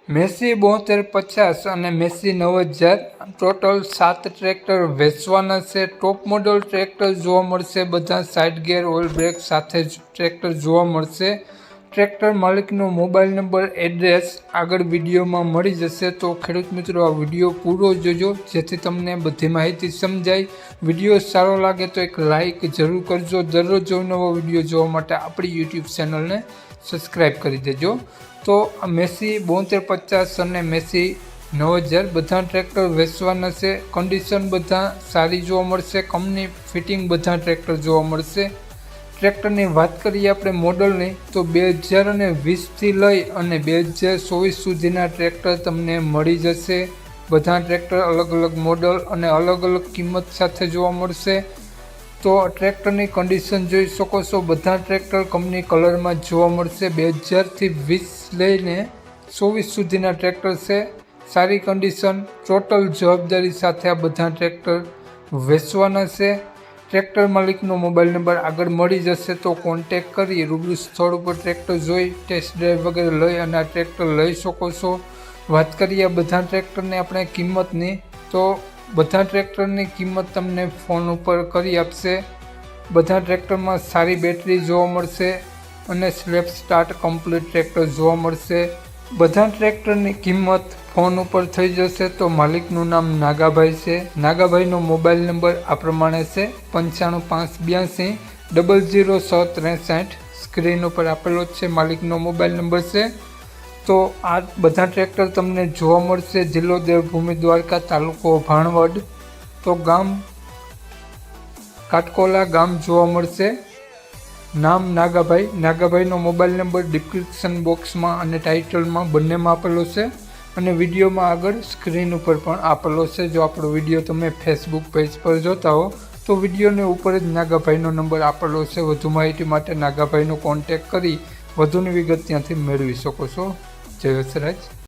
Massey 7250 અને Massey 9000 total 7 tractor વેચવાના છે। ટોપ મોડલ ટ્રેક્ટર જોવા મળશે, બધા સાઇડ ગેર ઓઇલ બ્રેક સાથે જ ટ્રેક્ટર જોવા મળશે। ટ્રેક્ટર માલિકનો મોબાઈલ નંબર, એડ્રેસ આગળ વિડીયોમાં મળી જશે। તો ખેડૂત મિત્રો, આ વિડીયો પૂરો જોજો જેથી તમને બધી માહિતી સમજાય। વિડીયો સારો લાગે તો એક લાઇક જરૂર કરજો। દરરોજ નવો વિડીયો જોવા માટે આપણી યુટ્યુબ ચેનલને સબસ્ક્રાઈબ કરી દેજો। તો મેસી 7250 અને મેસી 9000 બધા ટ્રેક્ટર વેચવાના છે। કન્ડિશન બધા સારી જોવા મળશે, કંપની ફિટિંગ બધા ટ્રેક્ટર જોવા મળશે। ટ્રેક્ટરની વાત કરીએ આપણે મોડલની, તો 2020થી લઈ અને 2024 સુધીના ટ્રેક્ટર તમને મળી જશે। બધા ટ્રેક્ટર અલગ અલગ મોડલ અને અલગ અલગ કિંમત સાથે જોવા મળશે। તો ટ્રેક્ટરની કન્ડિશન જોઈ શકો છો, બધા ટ્રેક્ટર કંપની કલરમાં જોવા મળશે। 2000થી 20 લઈને 24 સુધીના ટ્રેક્ટર છે, સારી કન્ડિશન, ટોટલ જવાબદારી સાથે આ બધા ટ્રેક્ટર વેચવાના છે। ટ્રેક્ટર માલિકનો મોબાઈલ નંબર આગળ મળી જશે, તો કોન્ટેક કરી રૂબરૂ સ્થળ ઉપર ટ્રેક્ટર જોઈ ટેસ્ટ ડ્રાઈવ વગેરે લઈ અને આ ટ્રેક્ટર લઈ શકો છો। વાત કરીએ આ બધા ટ્રેક્ટરની આપણે કિંમતની, તો બધા ટ્રેક્ટરની કિંમત તમને ફોન ઉપર કરી આપશે। બધા ટ્રેક્ટરમાં સારી બેટરી જોવા મળશે અને સ્લેપ સ્ટાર્ટ કમ્પ્લીટ ટ્રેક્ટર જોવા મળશે। બધા ટ્રેક્ટરની કિંમત ફોન ઉપર થઈ જશે। તો માલિકનું નામ નાગાભાઈ છે। નાગાભાઈનો મોબાઈલ નંબર આ પ્રમાણે છે 95582 00663। સ્ક્રીન ઉપર આપેલો જ છે, માલિકનો મોબાઈલ નંબર છે। તો આ બધા ટ્રેક્ટર તમને જોવા મળશે જિલ્લો દેવભૂમિ દ્વારકા, તાલુકો ભાણવડ, તો ગામ કાટકોલા ગામ જોવા મળશે। નામ નાગાભાઈ। નાગાભાઈનો મોબાઈલ નંબર ડિસ્ક્રિપ્શન બોક્સમાં અને ટાઇટલમાં બંનેમાં આપેલો છે અને વિડીયોમાં આગળ સ્ક્રીન ઉપર પણ આપેલો છે। જો આપણો વિડીયો તમે ફેસબુક પેજ પર જોતા હો તો વિડીયોને ઉપર જ નાગાભાઈનો નંબર આપેલો છે। વધુ માહિતી માટે નાગાભાઈનો કોન્ટેક કરી વધુની વિગત ત્યાંથી મેળવી શકો છો। જય વસરાજ।